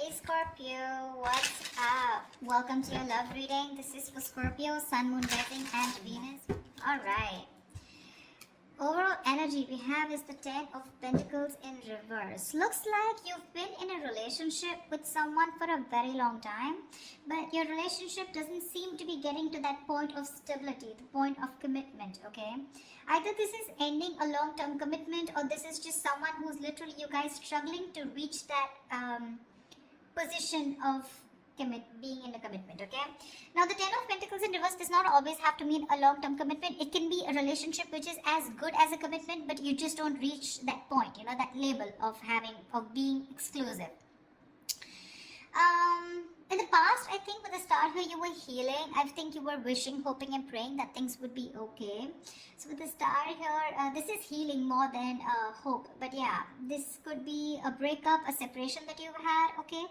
Hey Scorpio, what's up? Welcome to your love reading. This is for Scorpio, Sun, Moon, Rising, and Venus. Alright. Overall energy we have is the Ten of Pentacles in reverse. Looks like you've been in a relationship with someone for a very long time, but your relationship doesn't seem to be getting to that point of stability, the point of commitment, okay? Either this is ending a long-term commitment or this is just someone who's literally you guys struggling to reach that position of being in a commitment. Okay, now the Ten of Pentacles in reverse does not always have to mean a long-term commitment. It can be a relationship which is as good as a commitment, but you just don't reach that point, that label of being exclusive. In the past, I think with the star here you were healing. I think you were wishing, hoping and praying that things would be okay. So with the star here, this is healing more than hope. But yeah, this could be a breakup, a separation that you've had, okay?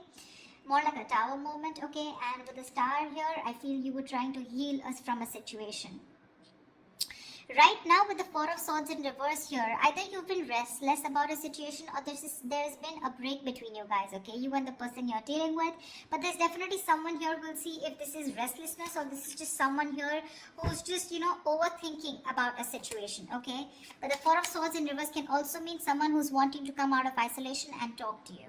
More like a tower moment, okay? And with the star here, I feel you were trying to heal us from a situation. Right now with the Four of Swords in reverse here, either you've been restless about a situation or there's been a break between you guys, okay? You and the person you're dealing with. But there's definitely someone here, we'll see if this is restlessness or this is just someone here who's just, overthinking about a situation, okay? But the Four of Swords in reverse can also mean someone who's wanting to come out of isolation and talk to you.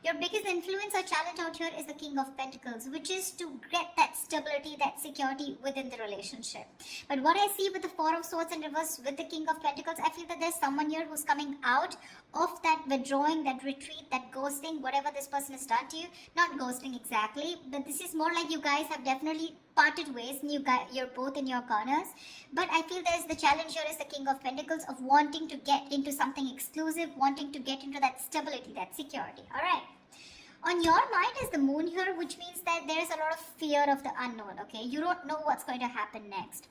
Your biggest influence or challenge out here is the King of Pentacles, which is to get that stability, that security within the relationship. But what I see with the Four of Swords in reverse with the King of Pentacles, I feel that there's someone here who's coming out of that withdrawing, that retreat, that ghosting, whatever this person has done to you. Not ghosting exactly, but this is more like you guys have definitely parted ways and you're both in your corners. But I feel there's the challenge here is the King of Pentacles of wanting to get into something exclusive, wanting to get into that stability, that security. Alright. On your mind is the Moon here, which means that there is a lot of fear of the unknown, okay? You don't know what's going to happen next.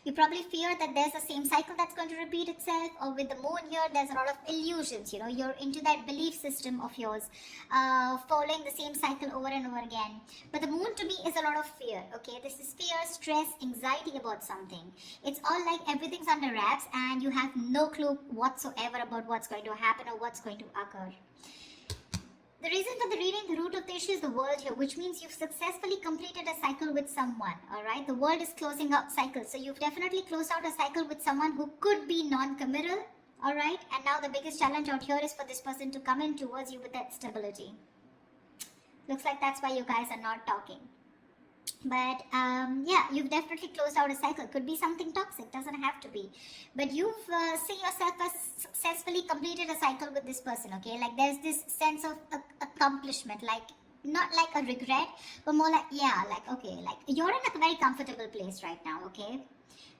You probably fear that there's the same cycle that's going to repeat itself, or with the Moon here, there's a lot of illusions, you're into that belief system of yours, following the same cycle over and over again. But the Moon to me is a lot of fear, okay? This is fear, stress, anxiety about something. It's all like everything's under wraps and you have no clue whatsoever about what's going to happen or what's going to occur. The reason for the reading, the root of the issue is the world here, which means you've successfully completed a cycle with someone, alright? The world is closing out cycles. So you've definitely closed out a cycle with someone who could be non-committal, alright? And now the biggest challenge out here is for this person to come in towards you with that stability. Looks like that's why you guys are not talking. But yeah, you've definitely closed out a cycle. Could be something toxic, doesn't have to be. But you've seen yourself as successfully completed a cycle with this person, okay? Like there's this sense of accomplishment, like not like a regret, but more like, yeah, like, okay, like you're in a very comfortable place right now, okay?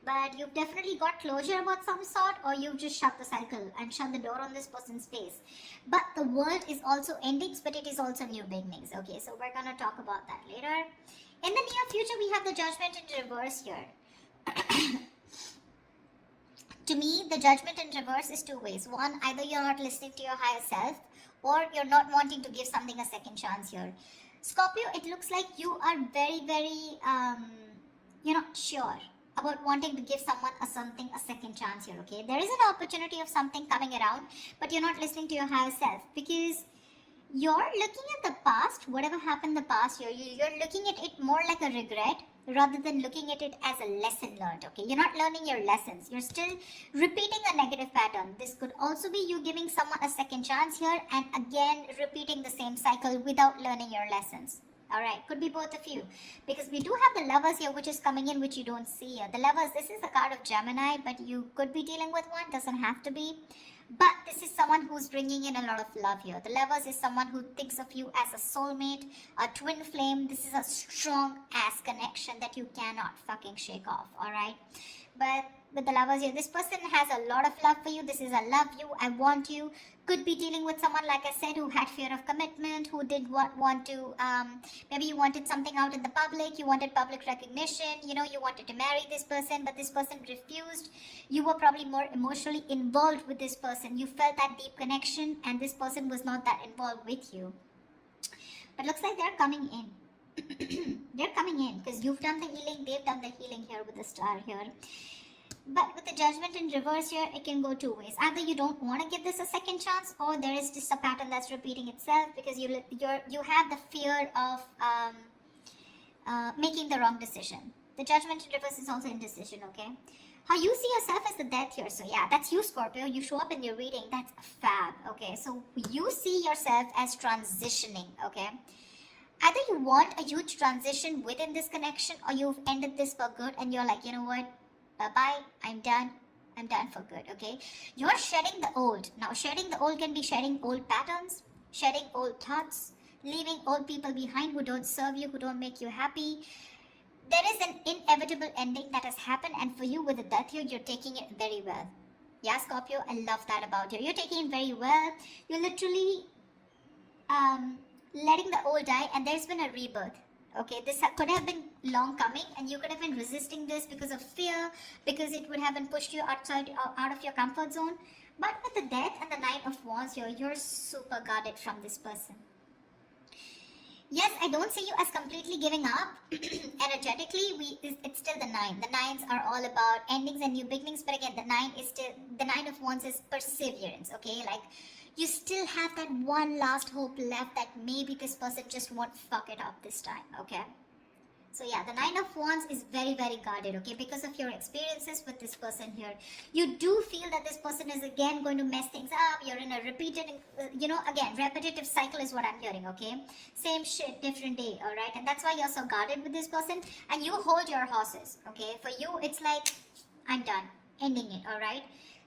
But you've definitely got closure about some sort, or you've just shut the cycle and shut the door on this person's face. But the world is also endings, but it is also new beginnings, okay? So we're gonna talk about that later. In the near future, we have the Judgment in reverse here. To me, the Judgment in reverse is two ways. One, either you're not listening to your higher self, or you're not wanting to give something a second chance here. Scorpio, it looks like you are very, very, sure about wanting to give someone a second chance here, okay? There is an opportunity of something coming around, but you're not listening to your higher self because you're looking at the past, whatever happened in the past year, you're looking at it more like a regret rather than looking at it as a lesson learned, okay? You're not learning your lessons. You're still repeating a negative pattern. This could also be you giving someone a second chance here and again repeating the same cycle without learning your lessons. Alright, could be both of you. Because we do have the Lovers here which is coming in, which you don't see here. The Lovers, this is the card of Gemini, but you could be dealing with one, doesn't have to be. But this is someone who's bringing in a lot of love here. The Lovers is someone who thinks of you as a soulmate, a twin flame. This is a strong ass connection that you cannot fucking shake off, alright? But with the Lovers here, this person has a lot of love for you. This is a love you, I want you. Could be dealing with someone, like I said, who had fear of commitment, who did want to, maybe you wanted something out in the public, you wanted public recognition, you wanted to marry this person, but this person refused. You were probably more emotionally involved with this person. You felt that deep connection, and this person was not that involved with you. But looks like they're coming in. They're coming in, because you've done the healing, they've done the healing here with the star here. But with the judgment in reverse here, it can go two ways. Either you don't want to give this a second chance, or there is just a pattern that's repeating itself because you have the fear of making the wrong decision. The judgment in reverse is also indecision, okay? How you see yourself as the death here. So yeah, that's you, Scorpio. You show up in your reading. That's fab, okay? So you see yourself as transitioning, okay? Either you want a huge transition within this connection, or you've ended this for good and you're like, you know what? Bye-bye. I'm done for good, okay? You're shedding the old. Now, shedding the old can be shedding old patterns, shedding old thoughts, leaving old people behind who don't serve you, who don't make you happy. There is an inevitable ending that has happened, and for you with the death here, you're taking it very well. Yeah, Scorpio, I love that about you. You're taking it very well. You're literally letting the old die, and there's been a rebirth. Okay, this could have been long coming, and you could have been resisting this because of fear, because it would have been pushed you out of your comfort zone. But with the death and the Nine of Wands here, you're super guarded from this person. Yes, I don't see you as completely giving up. Energetically, it's still the nine. The nines are all about endings and new beginnings, but again, the Nine of Wands is perseverance. Okay, like you still have that one last hope left that maybe this person just won't fuck it up this time. Okay. So yeah, the Nine of Wands is very, very guarded, okay? Because of your experiences with this person here. You do feel that this person is again going to mess things up. You're in a repeated, again, repetitive cycle is what I'm hearing, okay? Same shit, different day, all right? And that's why you're so guarded with this person. And you hold your horses, okay? For you, it's like, I'm done, ending it, all right?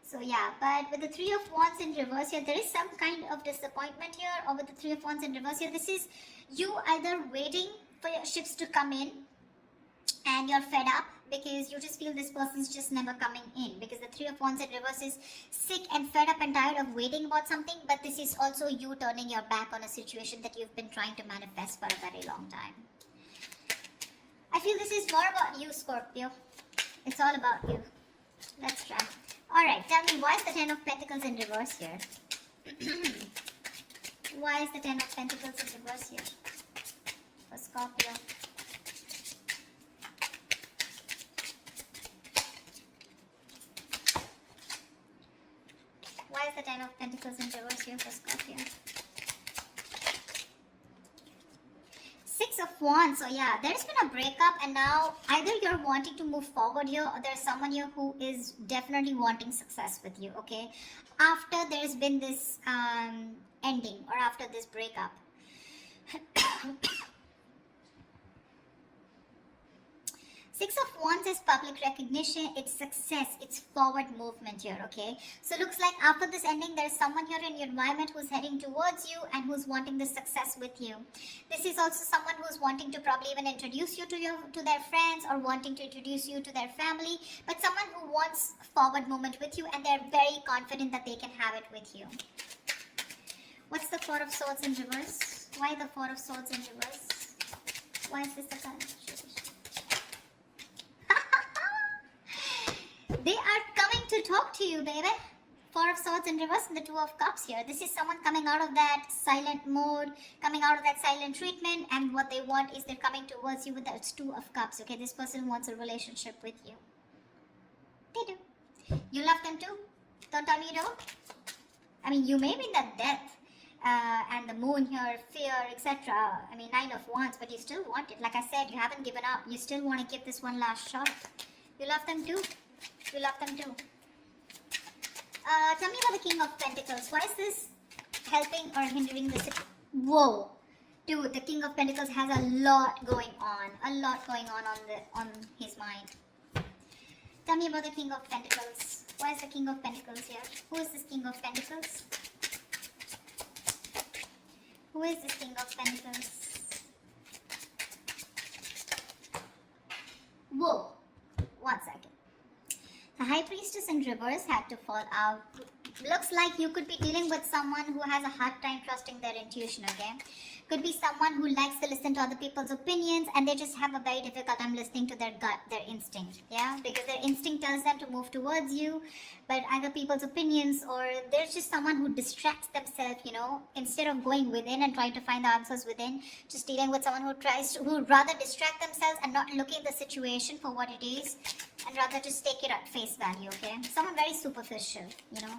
So yeah, but with the Three of Wands in reverse here, there is some kind of disappointment here. Or with the Three of Wands in reverse here, this is you either waiting for your ships to come in and you're fed up because you just feel this person's just never coming in, because the Three of Wands in reverse is sick and fed up and tired of waiting about something. But this is also you turning your back on a situation that you've been trying to manifest for a very long time. I feel this is more about you, Scorpio. It's all about you. Let's try. Alright, tell me, why is the Ten of Pentacles in reverse here? Why is the Ten of Pentacles in reverse here for Scorpio? Why is the Ten of Pentacles in reverse here for Scorpio? Six of Wands. So yeah, there's been a breakup, and now either you're wanting to move forward here, or there's someone here who is definitely wanting success with you, okay? After there's been this ending, or after this breakup. Six of Wands is public recognition, it's success, it's forward movement here, okay? So looks like after this ending, there's someone here in your environment who's heading towards you and who's wanting the success with you. This is also someone who's wanting to probably even introduce you to their friends, or wanting to introduce you to their family, but someone who wants forward movement with you, and they're very confident that they can have it with you. What's the Four of Swords in reverse? Why the Four of Swords in reverse? Why is this the card? They are coming to talk to you, baby. Four of Swords in reverse and the Two of Cups here. This is someone coming out of that silent mode, coming out of that silent treatment, and what they want is they're coming towards you with that Two of Cups, okay? This person wants a relationship with you. They do. You love them too? Don't tell me you don't. I mean, you may be in that death and the moon here, fear, etc. I mean, Nine of Wands, but you still want it. Like I said, you haven't given up. You still want to give this one last shot. You love them too. You love them too. Tell me about the King of Pentacles. Why is this helping or hindering this? Whoa. Dude, the King of Pentacles has a lot going on. A lot going on his mind. Tell me about the King of Pentacles. Why is the King of Pentacles here? Who is this King of Pentacles? Who is this King of Pentacles? Whoa. 1 second. The High Priestess in reverse had to fall out. Looks like you could be dealing with someone who has a hard time trusting their intuition, okay? Could be someone who likes to listen to other people's opinions, and they just have a very difficult time listening to their gut, their instinct, yeah? Because their instinct tells them to move towards you, but other people's opinions, or there's just someone who distracts themselves, you know, instead of going within and trying to find the answers within, just dealing with someone who rather distract themselves and not looking at the situation for what it is, and rather just take it at face value, okay? Someone very superficial, you know.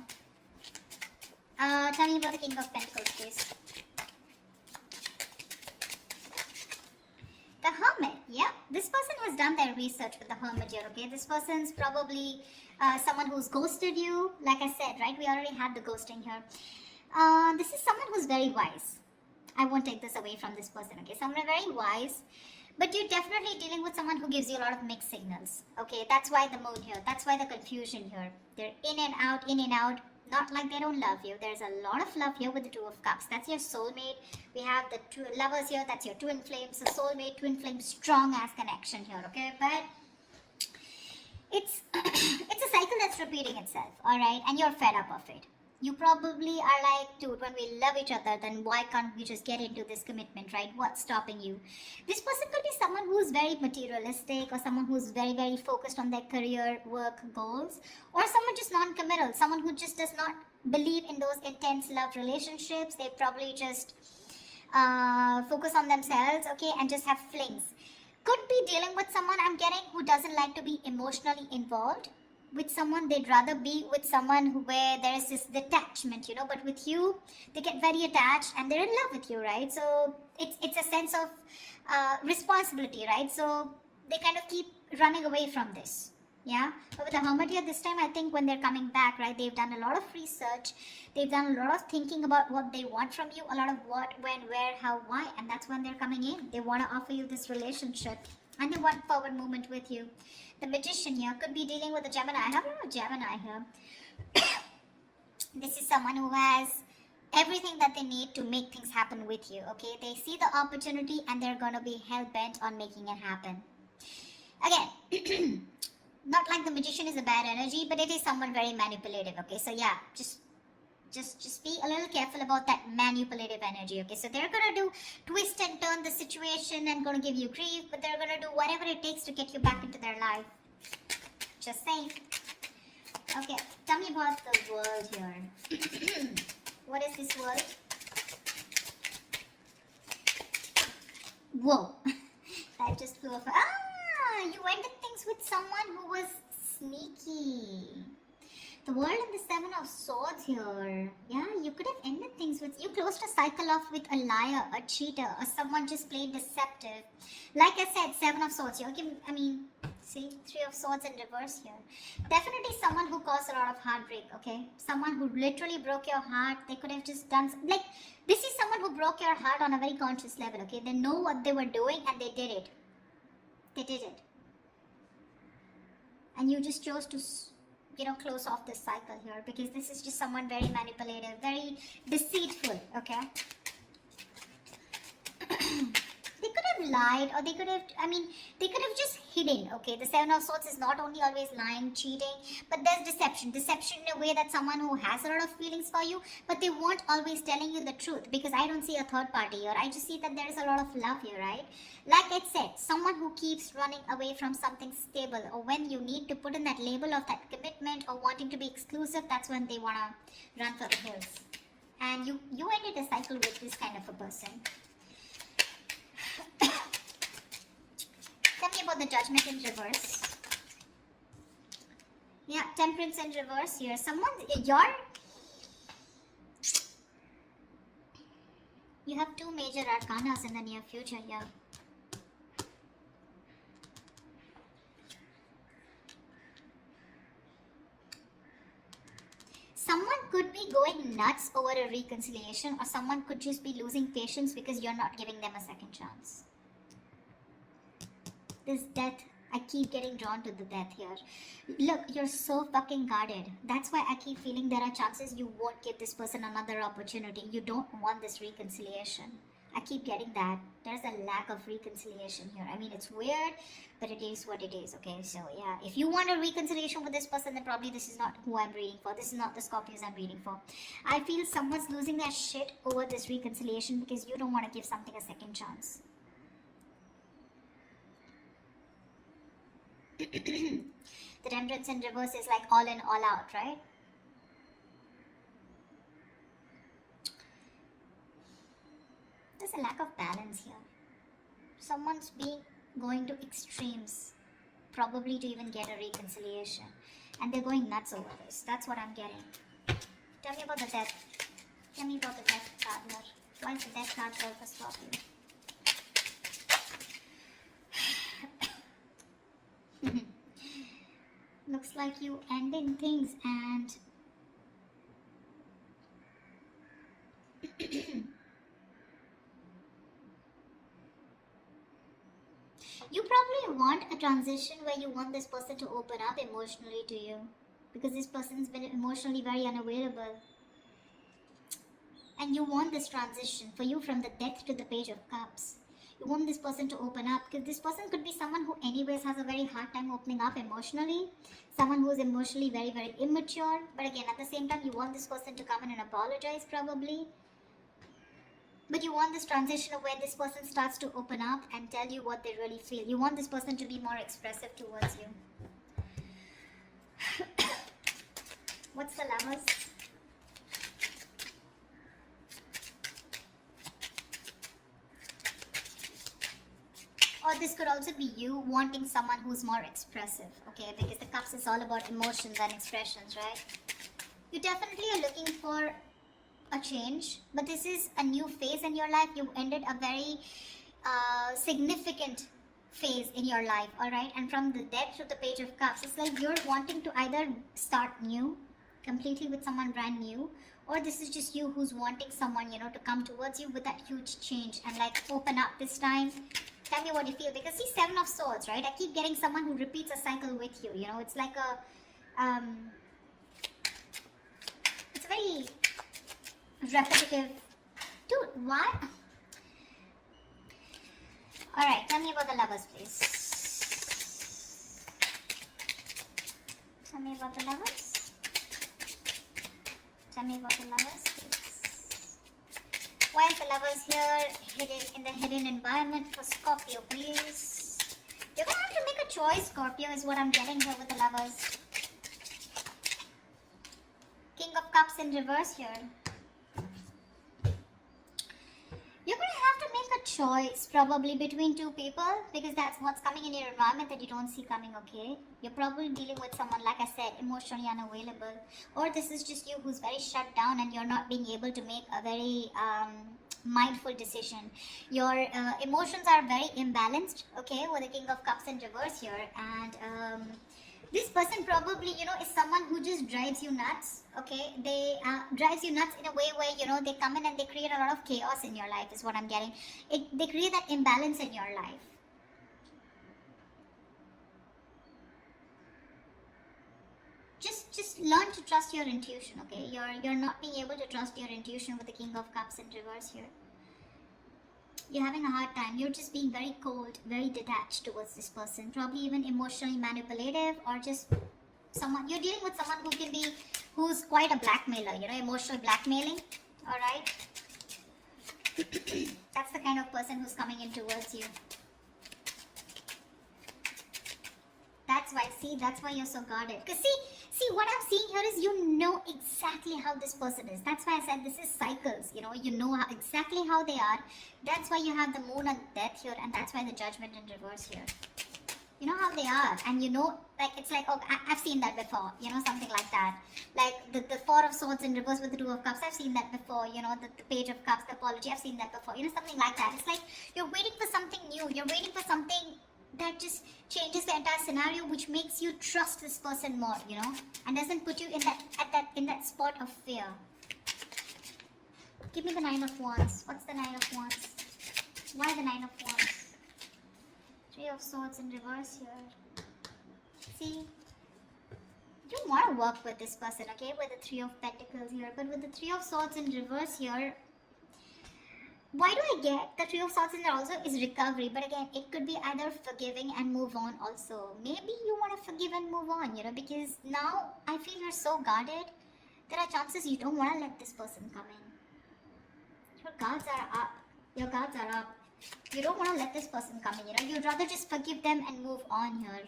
Tell me about the King of Pentacles, please. The Hermit, yeah. This person has done their research with the Hermit here, okay? This person's probably someone who's ghosted you. Like I said, right? We already had the ghosting here. This is someone who's very wise. I won't take this away from this person, okay? Someone very wise. But you're definitely dealing with someone who gives you a lot of mixed signals, okay? That's why the moon here. That's why the confusion here. They're in and out, in and out. Not like they don't love you. There's a lot of love here with the Two of Cups. That's your soulmate. We have the two lovers here. That's your twin flames. So soulmate, twin flame, strong ass connection here, okay? But it's it's a cycle that's repeating itself, all right? And you're fed up of it. You probably are like, dude, when we love each other, then why can't we just get into this commitment, right? What's stopping you? This person could be someone who's very materialistic, or someone who's very, very focused on their career, work, goals, or someone just non-committal, someone who just does not believe in those intense love relationships. They probably just focus on themselves, okay, and just have flings. Could be dealing with someone, I'm getting, who doesn't like to be emotionally involved with someone. They'd rather be with someone where there is this detachment, you know. But with you, they get very attached and they're in love with you, right? So it's a sense of responsibility, right? So they kind of keep running away from this, yeah. But with the Hermit here this time, I think when they're coming back, right, they've done a lot of research, they've done a lot of thinking about what they want from you, a lot of what, when, where, how, why, and that's when they're coming in. They want to offer you this relationship and they want forward movement with you. The Magician here could be dealing with a Gemini. I have a Gemini here. This is someone who has everything that they need to make things happen with you, okay? They see the opportunity and they're going to be hell-bent on making it happen. Again, not like the Magician is a bad energy, but it is someone very manipulative, okay? So yeah, just be a little careful about that manipulative energy, okay? So they're gonna do twist and turn the situation and gonna give you grief, but they're gonna do whatever it takes to get you back into their life. Just saying. Okay, tell me about the world here. What is this world? Whoa, that just flew off. Ah, you ended things with someone who was sneaky. The World and the Seven of Swords here. Yeah, you could have ended things with... You closed a cycle off with a liar, a cheater, or someone just plain deceptive. Like I said, Seven of Swords. See, Three of Swords in reverse here. Definitely someone who caused a lot of heartbreak, okay? Someone who literally broke your heart. They could have just done... Like, this is someone who broke your heart on a very conscious level, okay? They know what they were doing and they did it. They did it. And you just chose to... close off this cycle here, because this is just someone very manipulative, very deceitful, okay? They could have lied, or they could have just hidden, okay? The Seven of Swords is not only always lying, cheating, but there's deception. Deception in a way that someone who has a lot of feelings for you, but they weren't always telling you the truth, because I don't see a third party here. I just see that there is a lot of love here, right? Like I said, someone who keeps running away from something stable, or when you need to put in that label of that commitment or wanting to be exclusive, that's when they want to run for the hills. And you ended a cycle with this kind of a person. Tell me about the Judgment in reverse. Yeah, Temperance in reverse here. You have two major arcanas in the near future here. Someone could be going nuts over a reconciliation, or someone could just be losing patience because you're not giving them a second chance. This death, I keep getting drawn to the death here. Look, you're so fucking guarded. That's why I keep feeling there are chances you won't give this person another opportunity. You don't want this reconciliation. I keep getting that. There's a lack of reconciliation here. I mean, it's weird, but it is what it is, okay? So, yeah, if you want a reconciliation with this person, then probably this is not who I'm reading for. This is not the Scorpios I'm reading for. I feel someone's losing their shit over this reconciliation because you don't want to give something a second chance. The Temperance in reverse is like all in, all out, right? There's a lack of balance here. Someone's going to extremes, probably to even get a reconciliation. And they're going nuts over this. That's what I'm getting. Tell me about the death. Tell me about the death card here. Why is the death card there for Scorpio? Looks like you ending things and you probably want a transition where you want this person to open up emotionally to you, because this person's been emotionally very unavailable. And you want this transition for you from the Death to the Page of Cups. You want this person to open up, because this person could be someone who anyways has a very hard time opening up emotionally, someone who is emotionally very, very immature. But again, at the same time, you want this person to come in and apologize probably. But you want this transition of where this person starts to open up and tell you what they really feel. You want this person to be more expressive towards you. What's the Lovers? Or this could also be you wanting someone who's more expressive, okay? Because the Cups is all about emotions and expressions, right? You definitely are looking for a change, but this is a new phase in your life. You ended a very significant phase in your life, all right? And from the Death to the Page of Cups, it's like you're wanting to either start new, completely with someone brand new, or this is just you who's wanting someone, you know, to come towards you with that huge change and like open up this time. Tell me what you feel, because see, Seven of Swords, right? I keep getting someone who repeats a cycle with you, you know? It's like a it's very repetitive. Dude, what? Alright, tell me about the Lovers, please. Tell me about the Lovers. Tell me about the Lovers, please. Why is the Lovers here hidden in the hidden environment for Scorpio, please? You're gonna have to make a choice, Scorpio, is what I'm getting here with the Lovers. King of Cups in reverse here. You're going to have to make a choice probably between two people, because that's what's coming in your environment that you don't see coming, okay? You're probably dealing with someone, like I said, emotionally unavailable. Or this is just you who's very shut down and you're not being able to make a very mindful decision. Your emotions are very imbalanced, okay, with the King of Cups in reverse here. And this person probably, you know, is someone who just drives you nuts, okay? They drives you nuts in a way where, you know, they come in and they create a lot of chaos in your life is what I'm getting. They create that imbalance in your life. Just learn to trust your intuition, okay? You're not being able to trust your intuition with the King of Cups in reverse here. You're having a hard time. You're just being very cold, very detached towards this person. Probably even emotionally manipulative, or just someone, you're dealing with someone who's quite a blackmailer, you know, emotional blackmailing, all right? That's the kind of person who's coming in towards you. That's why you're so guarded. Because see, what I'm seeing here is you know exactly how this person is. That's why I said this is cycles, you know, exactly how they are. That's why you have the Moon and Death here, and that's why the Judgment in reverse here. You know how they are, and you know, like, it's like, oh, I've seen that before, you know, something like that. Like the Four of Swords in reverse with the Two of Cups, I've seen that before, you know, the Page of Cups, the apology, I've seen that before, you know, something like that. It's like you're waiting for something new, you're waiting for something that just changes the entire scenario, which makes you trust this person more, you know, and doesn't put you in that spot of fear. Give me the Nine of Wands. What's the Nine of Wands? Why the Nine of Wands? Three of Swords in reverse here. See, you want to work with this person, okay, with the Three of Pentacles here, but with the Three of Swords in reverse here, why do I get the Three of Swords in there also is recovery, but again, it could be either forgiving and move on also. Maybe you want to forgive and move on, you know, because now I feel you're so guarded. There are chances you don't want to let this person come in. Your guards are up. Your guards are up. You don't want to let this person come in, you know. You'd rather just forgive them and move on here.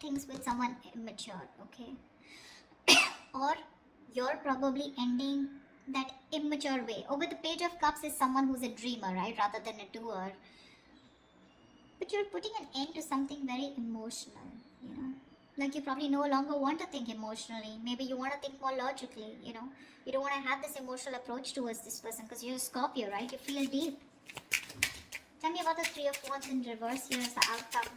things with someone immature, okay? Or you're probably ending that immature way. Over the Page of Cups is someone who's a dreamer, right, rather than a doer. But you're putting an end to something very emotional, you know. Like you probably no longer want to think emotionally. Maybe you want to think more logically, you know. You don't want to have this emotional approach towards this person because you're a Scorpio, right? You feel deep. Tell me about the Three of Wands in reverse. Here's the outcome.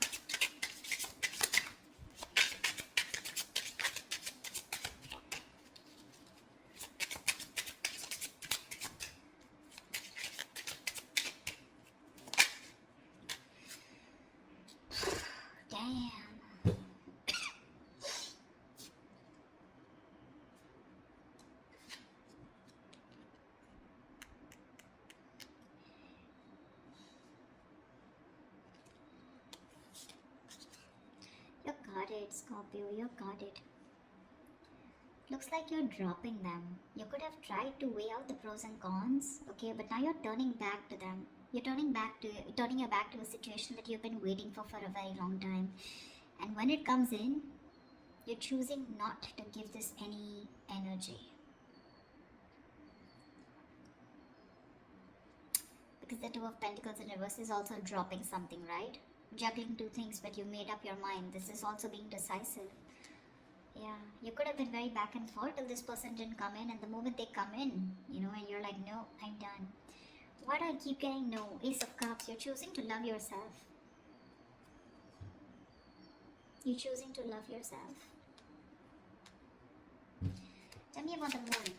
Damn. You got it, Scorpio. You got it. Looks like you're dropping them. You could have tried to weigh out the pros and cons, okay, but now you're turning back to them. You're turning your back to a situation that you've been waiting for a very long time. And when it comes in, you're choosing not to give this any energy. Because the Two of Pentacles in reverse is also dropping something, right? Juggling two things, but you made up your mind. This is also being decisive. Yeah, you could have been very back and forth till this person didn't come in, and the moment they come in, you know, and you're like, no, I'm done. Why do I keep getting no? Ace of Cups, you're choosing to love yourself. You're choosing to love yourself. Tell me about the moon.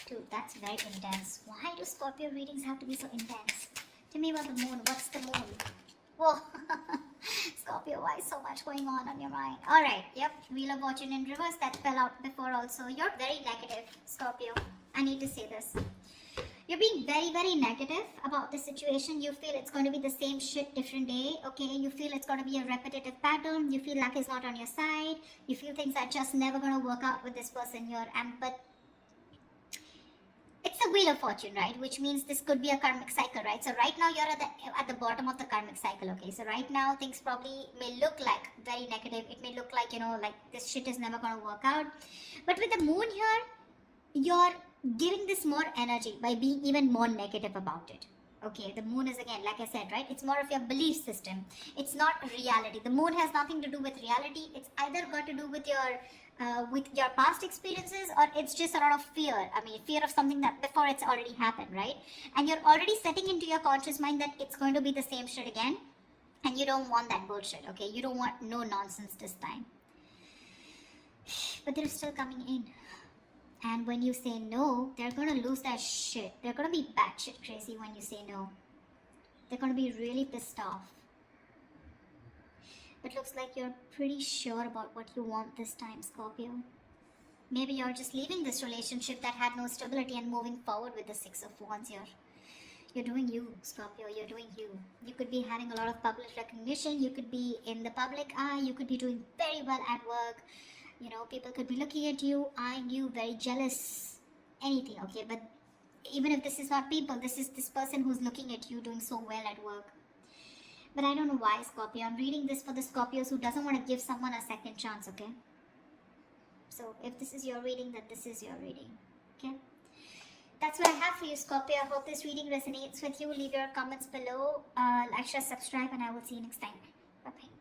Dude, that's very intense. Why do Scorpio readings have to be so intense? Tell me about the moon. What's the moon? Whoa. Scorpio, why so much going on your mind? Alright, yep. Wheel of Fortune in reverse. That fell out before also. You're very negative, Scorpio. I need to say this. You're being very, very negative about the situation. You feel it's going to be the same shit different day, okay? You feel it's going to be a repetitive pattern. You feel luck is not on your side. You feel things are just never going to work out with this person here. But it's a Wheel of Fortune, right? Which means this could be a karmic cycle, right? So right now you're at the bottom of the karmic cycle, okay? So right now things probably may look like very negative. It may look like, you know, like this shit is never going to work out. But with the moon here, you're giving this more energy by being even more negative about it. Okay, the moon is, again, like I said, right? It's more of your belief system. It's not reality. The moon has nothing to do with reality. It's either got to do with your past experiences, or it's just a lot of fear. I mean, fear of something that before it's already happened, right? And you're already setting into your conscious mind that it's going to be the same shit again. And you don't want that bullshit, okay? You don't want no nonsense this time. But they're still coming in. And when you say no, they're going to lose that shit. They're going to be batshit crazy when you say no. They're going to be really pissed off. But looks like you're pretty sure about what you want this time, Scorpio. Maybe you're just leaving this relationship that had no stability and moving forward with the Six of Wands here. You're doing you, Scorpio. You're doing you. You could be having a lot of public recognition. You could be in the public eye. You could be doing very well at work. You know, people could be looking at you, eyeing you, very jealous, anything, okay? But even if this is not people, this is this person who's looking at you doing so well at work. But I don't know why, Scorpio. I'm reading this for the Scorpios who doesn't want to give someone a second chance, okay? So if this is your reading, then this is your reading, okay? That's what I have for you, Scorpio. I hope this reading resonates with you. Leave your comments below, like, share, subscribe, and I will see you next time. Bye-bye.